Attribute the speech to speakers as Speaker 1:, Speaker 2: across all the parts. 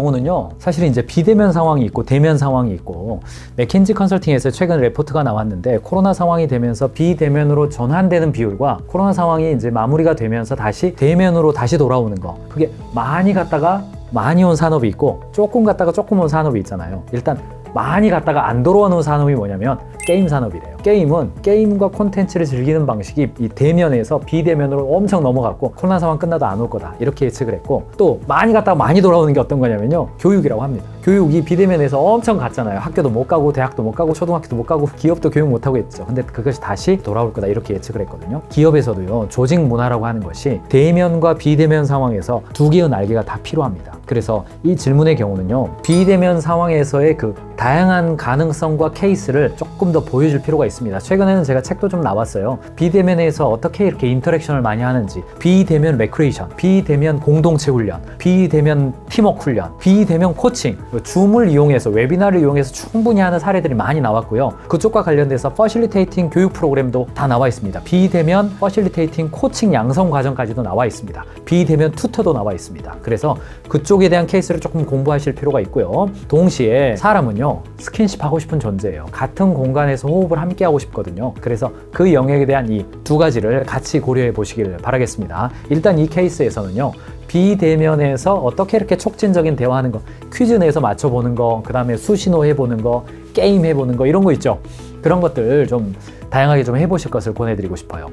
Speaker 1: 경우는요, 사실은 이제 비대면 상황이 있고 대면 상황이 있고, 맥킨지 컨설팅에서 최근 레포트가 나왔는데 코로나 상황이 되면서 비대면으로 전환되는 비율과 코로나 상황이 이제 마무리가 되면서 다시 대면으로 다시 돌아오는 거, 그게 많이 갔다가 많이 온 산업이 있고 조금 갔다가 조금 온 산업이 있잖아요. 일단 많이 갔다가 안 돌아오는 산업이 뭐냐면 게임 산업이래요. 게임은 게임과 콘텐츠를 즐기는 방식이 이 대면에서 비대면으로 엄청 넘어갔고 코로나 상황 끝나도 안 올 거다 이렇게 예측을 했고, 또 많이 갔다가 많이 돌아오는 게 어떤 거냐면요, 교육이라고 합니다. 교육이 비대면에서 엄청 갔잖아요. 학교도 못 가고 대학도 못 가고 초등학교도 못 가고 기업도 교육 못 하고 했죠. 근데 그것이 다시 돌아올 거다 이렇게 예측을 했거든요. 기업에서도요, 조직 문화라고 하는 것이 대면과 비대면 상황에서 두 개의 날개가 다 필요합니다. 그래서 이 질문의 경우는요, 비대면 상황에서의 그 다양한 가능성과 케이스를 조금 더 보여줄 필요가 있습니다. 최근에는 제가 책도 좀 나왔어요. 비대면에서 어떻게 이렇게 인터랙션을 많이 하는지, 비대면 레크레이션, 비대면 공동체 훈련, 비대면 팀워크 훈련, 비대면 코칭, 줌을 이용해서 웨비나를 이용해서 충분히 하는 사례들이 많이 나왔고요. 그쪽과 관련돼서 퍼실리테이팅 교육 프로그램도 다 나와 있습니다. 비대면 퍼실리테이팅 코칭 양성 과정까지도 나와 있습니다. 비대면 튜터도 나와 있습니다. 그래서 그쪽에 대한 케이스를 조금 공부하실 필요가 있고요. 동시에 사람은요, 스킨십 하고 싶은 존재예요. 같은 공간에서 호흡을 함께 하고 싶거든요. 그래서 그 영역에 대한 이 두 가지를 같이 고려해 보시길 바라겠습니다. 일단 이 케이스에서는요, 비대면에서 어떻게 이렇게 촉진적인 대화하는 거, 퀴즈 내서 맞춰보는 거, 그 다음에 수신호 해보는 거, 게임 해보는 거, 이런 거 있죠. 그런 것들 좀 다양하게 좀 해보실 것을 권해드리고 싶어요.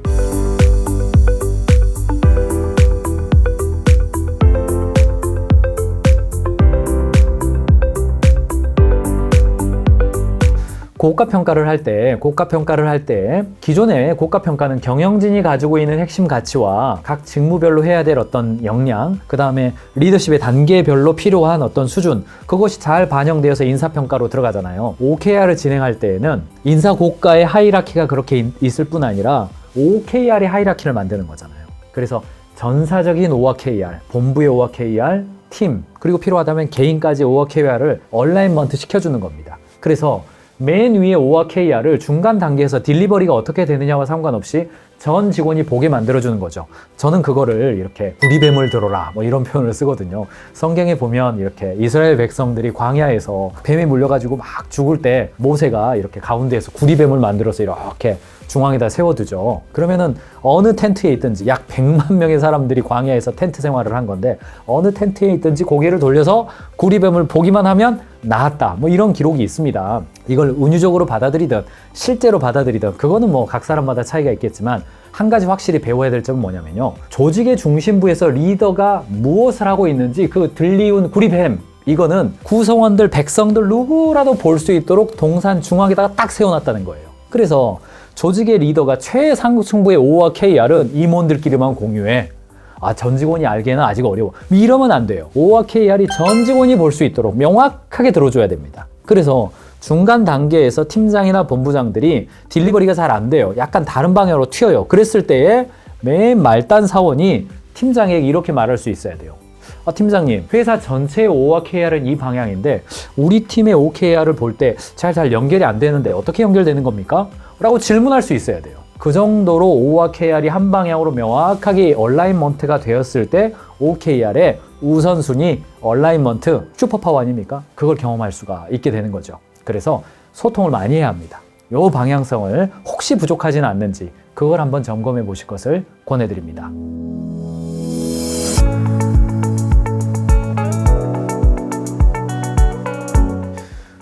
Speaker 1: 고가평가를 할 때 기존의 고가평가는 경영진이 가지고 있는 핵심 가치와 각 직무별로 해야 될 어떤 역량, 그 다음에 리더십의 단계별로 필요한 어떤 수준, 그것이 잘 반영되어서 인사평가로 들어가잖아요. OKR을 진행할 때에는 인사고가의 하이라키가 그렇게 있을 뿐 아니라 OKR의 하이라키를 만드는 거잖아요. 그래서 전사적인 OKR, 본부의 OKR, 팀, 그리고 필요하다면 개인까지 OKR을 얼라인먼트 시켜주는 겁니다. 그래서 맨 위에 OKR을 중간 단계에서 딜리버리가 어떻게 되느냐와 상관없이 전 직원이 보게 만들어주는 거죠. 저는 그거를 이렇게 구리뱀을 들어라 뭐 이런 표현을 쓰거든요. 성경에 보면 이렇게 이스라엘 백성들이 광야에서 뱀에 물려가지고 막 죽을 때 모세가 이렇게 가운데에서 구리뱀을 만들어서 이렇게 중앙에다 세워두죠. 그러면은 어느 텐트에 있든지 약 100만 명의 사람들이 광야에서 텐트 생활을 한 건데, 어느 텐트에 있든지 고개를 돌려서 구리뱀을 보기만 하면 나았다 뭐 이런 기록이 있습니다. 이걸 은유적으로 받아들이든 실제로 받아들이든 그거는 뭐 각 사람마다 차이가 있겠지만, 한 가지 확실히 배워야 될 점은 뭐냐면요, 조직의 중심부에서 리더가 무엇을 하고 있는지 그 들리운 구리뱀, 이거는 구성원들, 백성들 누구라도 볼 수 있도록 동산 중앙에다가 딱 세워놨다는 거예요. 그래서 조직의 리더가 최상층부의 OKR은 임원들끼리만 공유해. 전 직원이 알기에는 아직 어려워. 이러면 안 돼요. OKR이 전 직원이 볼 수 있도록 명확하게 들어줘야 됩니다. 그래서 중간 단계에서 팀장이나 본부장들이 딜리버리가 잘 안 돼요. 약간 다른 방향으로 튀어요. 그랬을 때에 맨 말단 사원이 팀장에게 이렇게 말할 수 있어야 돼요. 팀장님, 회사 전체의 OKR은 이 방향인데 우리 팀의 OKR을 볼 때 잘 연결이 안 되는데 어떻게 연결되는 겁니까? 라고 질문할 수 있어야 돼요. 그 정도로 OKR이 한 방향으로 명확하게 얼라인먼트가 되었을 때 OKR의 우선순위, 얼라인먼트, 슈퍼파워 아닙니까? 그걸 경험할 수가 있게 되는 거죠. 그래서 소통을 많이 해야 합니다. 이 방향성을 혹시 부족하지는 않는지 그걸 한번 점검해 보실 것을 권해드립니다.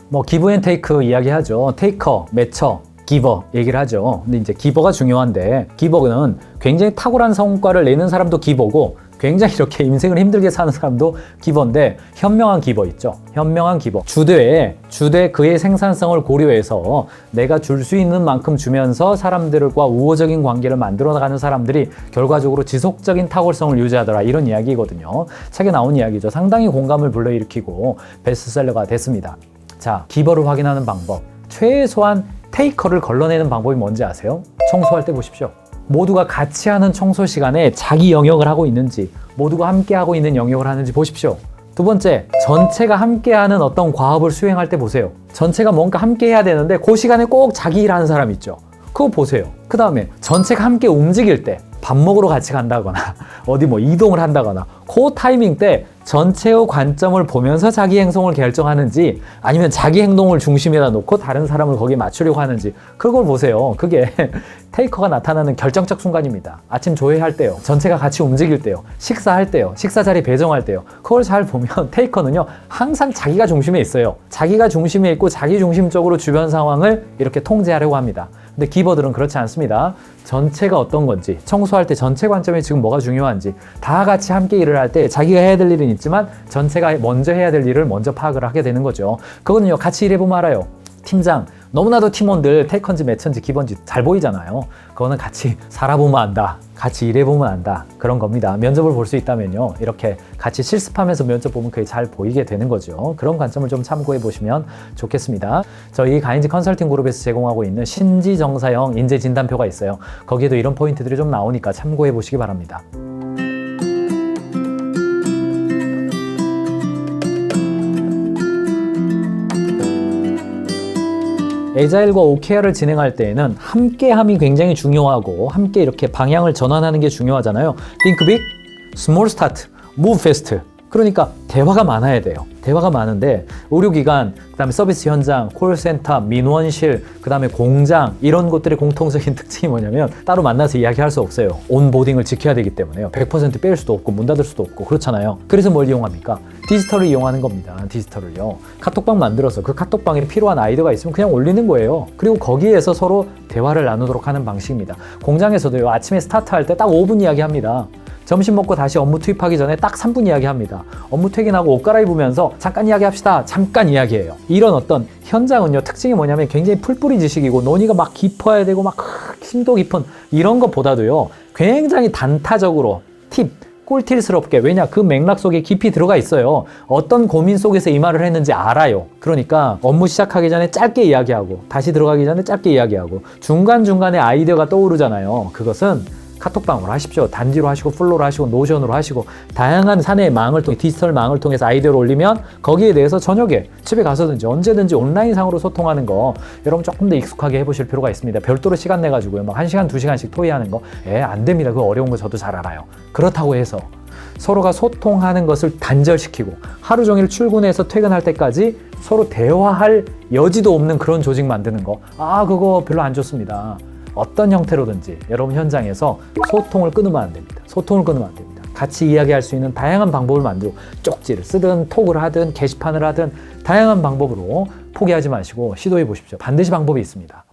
Speaker 1: 뭐 기브 앤 테이크 이야기하죠. 테이커, 매처, 기버 얘기를 하죠. 근데 이제 기버가 중요한데, 기버는 굉장히 탁월한 성과를 내는 사람도 기버고 굉장히 이렇게 인생을 힘들게 사는 사람도 기버인데, 현명한 기버 있죠. 현명한 기버. 주되 그의 생산성을 고려해서 내가 줄 수 있는 만큼 주면서 사람들과 우호적인 관계를 만들어 나가는 사람들이 결과적으로 지속적인 탁월성을 유지하더라, 이런 이야기거든요. 책에 나온 이야기죠. 상당히 공감을 불러일으키고 베스트셀러가 됐습니다. 자, 기버를 확인하는 방법. 최소한 테이커를 걸러내는 방법이 뭔지 아세요? 청소할 때 보십시오. 모두가 같이 하는 청소 시간에 자기 영역을 하고 있는지, 모두가 함께 하고 있는 영역을 하는지 보십시오. 두 번째, 전체가 함께 하는 어떤 과업을 수행할 때 보세요. 전체가 뭔가 함께 해야 되는데 그 시간에 꼭 자기 일하는 사람 있죠. 그거 보세요. 그 다음에 전체가 함께 움직일 때, 밥 먹으러 같이 간다거나 어디 뭐 이동을 한다거나 그 타이밍 때 전체의 관점을 보면서 자기 행동을 결정하는지 아니면 자기 행동을 중심에다 놓고 다른 사람을 거기에 맞추려고 하는지 그걸 보세요. 그게 테이커가 나타나는 결정적 순간입니다. 아침 조회할 때요. 전체가 같이 움직일 때요. 식사할 때요. 식사 자리 배정할 때요. 그걸 잘 보면 테이커는요. 항상 자기가 중심에 있어요. 자기가 중심에 있고 자기 중심적으로 주변 상황을 이렇게 통제하려고 합니다. 근데 기버들은 그렇지 않습니다. 전체가 어떤 건지, 청소할 때 전체 관점에 지금 뭐가 중요한지 다 같이 함께 일을 할 때 자기가 해야 될 일은 있지만 전체가 먼저 해야 될 일을 먼저 파악을 하게 되는 거죠. 그거는요. 같이 일해보면 알아요. 팀장, 너무나도 팀원들 테이컨지 매천지 기본지 잘 보이잖아요. 그거는 같이 살아보면 안다. 같이 일해보면 안다. 그런 겁니다. 면접을 볼 수 있다면요. 이렇게 같이 실습하면서 면접 보면 그게 잘 보이게 되는 거죠. 그런 관점을 좀 참고해 보시면 좋겠습니다. 저희 가인지 컨설팅 그룹에서 제공하고 있는 신지정사형 인재 진단표가 있어요. 거기에도 이런 포인트들이 좀 나오니까 참고해 보시기 바랍니다. 에자일과 OKR을 진행할 때에는 함께함이 굉장히 중요하고 함께 이렇게 방향을 전환하는 게 중요하잖아요. Think big, small start, move fast. 그러니까 대화가 많아야 돼요. 대화가 많은데 의료기관, 그다음에 서비스 현장, 콜센터, 민원실, 그다음에 공장 이런 것들의 공통적인 특징이 뭐냐면 따로 만나서 이야기할 수 없어요. 온보딩을 지켜야 되기 때문에요. 100% 뺄 수도 없고 문 닫을 수도 없고 그렇잖아요. 그래서 뭘 이용합니까? 디지털을 이용하는 겁니다. 디지털을요. 카톡방 만들어서 그 카톡방에 필요한 아이디어가 있으면 그냥 올리는 거예요. 그리고 거기에서 서로 대화를 나누도록 하는 방식입니다. 공장에서도요. 아침에 스타트할 때 딱 5분 이야기합니다. 점심 먹고 다시 업무 투입하기 전에 딱 3분 이야기합니다. 업무 퇴근하고 옷 갈아입으면서 잠깐 이야기합시다. 잠깐 이야기해요. 이런 어떤 현장은요. 특징이 뭐냐면 굉장히 풀뿌리 지식이고 논의가 막 깊어야 되고 막 심도 깊은 이런 것보다도요. 굉장히 단타적으로 팁, 꿀팁스럽게 왜냐 그 맥락 속에 깊이 들어가 있어요. 어떤 고민 속에서 이 말을 했는지 알아요. 그러니까 업무 시작하기 전에 짧게 이야기하고 다시 들어가기 전에 짧게 이야기하고 중간중간에 아이디어가 떠오르잖아요. 그것은 카톡방으로 하십시오. 단지로 하시고 플로로 하시고 노션으로 하시고 다양한 사내의 망을 통해 디지털 망을 통해서 아이디어를 올리면 거기에 대해서 저녁에 집에 가서든지 언제든지 온라인상으로 소통하는 거 여러분 조금 더 익숙하게 해보실 필요가 있습니다. 별도로 시간 내가지고요. 막 1시간, 2시간씩 토의하는 거 안 됩니다. 그거 어려운 거 저도 잘 알아요. 그렇다고 해서 서로가 소통하는 것을 단절시키고 하루 종일 출근해서 퇴근할 때까지 서로 대화할 여지도 없는 그런 조직 만드는 거 그거 별로 안 좋습니다. 어떤 형태로든지 여러분 현장에서 소통을 끊으면 안 됩니다. 소통을 끊으면 안 됩니다. 같이 이야기할 수 있는 다양한 방법을 만들고 쪽지를 쓰든 톡을 하든 게시판을 하든 다양한 방법으로 포기하지 마시고 시도해 보십시오. 반드시 방법이 있습니다.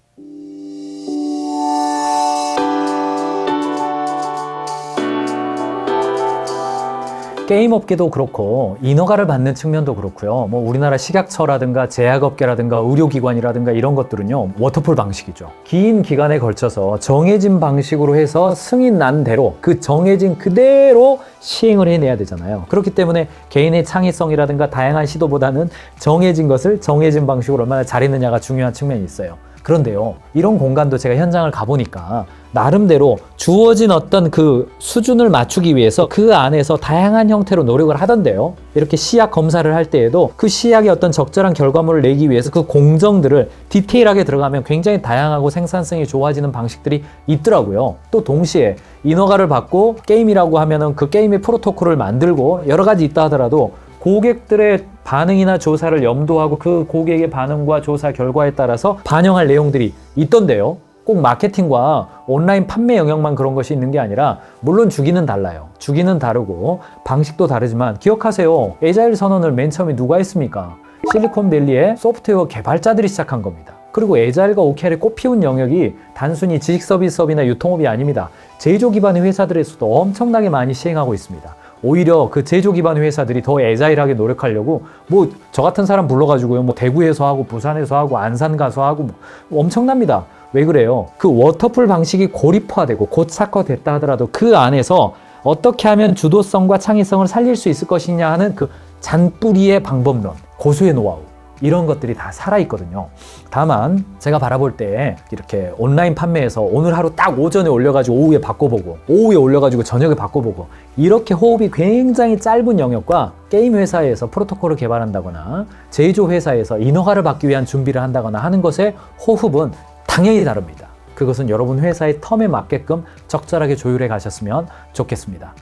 Speaker 1: 게임 업계도 그렇고 인허가를 받는 측면도 그렇고요. 뭐 우리나라 식약처라든가 제약업계라든가 의료기관이라든가 이런 것들은요. 워터폴 방식이죠. 긴 기간에 걸쳐서 정해진 방식으로 해서 승인 난 대로 그 정해진 그대로 시행을 해내야 되잖아요. 그렇기 때문에 개인의 창의성이라든가 다양한 시도보다는 정해진 것을 정해진 방식으로 얼마나 잘했느냐가 중요한 측면이 있어요. 그런데요, 이런 공간도 제가 현장을 가보니까 나름대로 주어진 어떤 그 수준을 맞추기 위해서 그 안에서 다양한 형태로 노력을 하던데요. 이렇게 시약 검사를 할 때에도 그 시약의 어떤 적절한 결과물을 내기 위해서 그 공정들을 디테일하게 들어가면 굉장히 다양하고 생산성이 좋아지는 방식들이 있더라고요. 또 동시에 인허가를 받고 게임이라고 하면은 그 게임의 프로토콜을 만들고 여러 가지 있다 하더라도 고객들의 반응이나 조사를 염두하고 그 고객의 반응과 조사 결과에 따라서 반영할 내용들이 있던데요. 꼭 마케팅과 온라인 판매 영역만 그런 것이 있는 게 아니라 물론 주기는 달라요. 주기는 다르고 방식도 다르지만 기억하세요. 에자일 선언을 맨 처음에 누가 했습니까? 실리콘밸리의 소프트웨어 개발자들이 시작한 겁니다. 그리고 에자일과 OKR이 꽃피운 영역이 단순히 지식 서비스업이나 유통업이 아닙니다. 제조 기반의 회사들에서도 엄청나게 많이 시행하고 있습니다. 오히려 그 제조 기반의 회사들이 더 에자일하게 노력하려고 뭐 저 같은 사람 불러가지고요. 뭐 대구에서 하고 부산에서 하고 안산 가서 하고 뭐 엄청납니다. 왜 그래요? 그 워터풀 방식이 고립화되고 고착화됐다 하더라도 그 안에서 어떻게 하면 주도성과 창의성을 살릴 수 있을 것이냐 하는 그 잔뿌리의 방법론, 고수의 노하우 이런 것들이 다 살아있거든요. 다만 제가 바라볼 때 이렇게 온라인 판매에서 오늘 하루 딱 오전에 올려가지고 오후에 바꿔보고 오후에 올려가지고 저녁에 바꿔보고 이렇게 호흡이 굉장히 짧은 영역과 게임 회사에서 프로토콜을 개발한다거나 제조 회사에서 인허가를 받기 위한 준비를 한다거나 하는 것의 호흡은 당연히 다릅니다. 그것은 여러분 회사의 텀에 맞게끔 적절하게 조율해 가셨으면 좋겠습니다.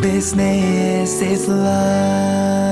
Speaker 2: business is love.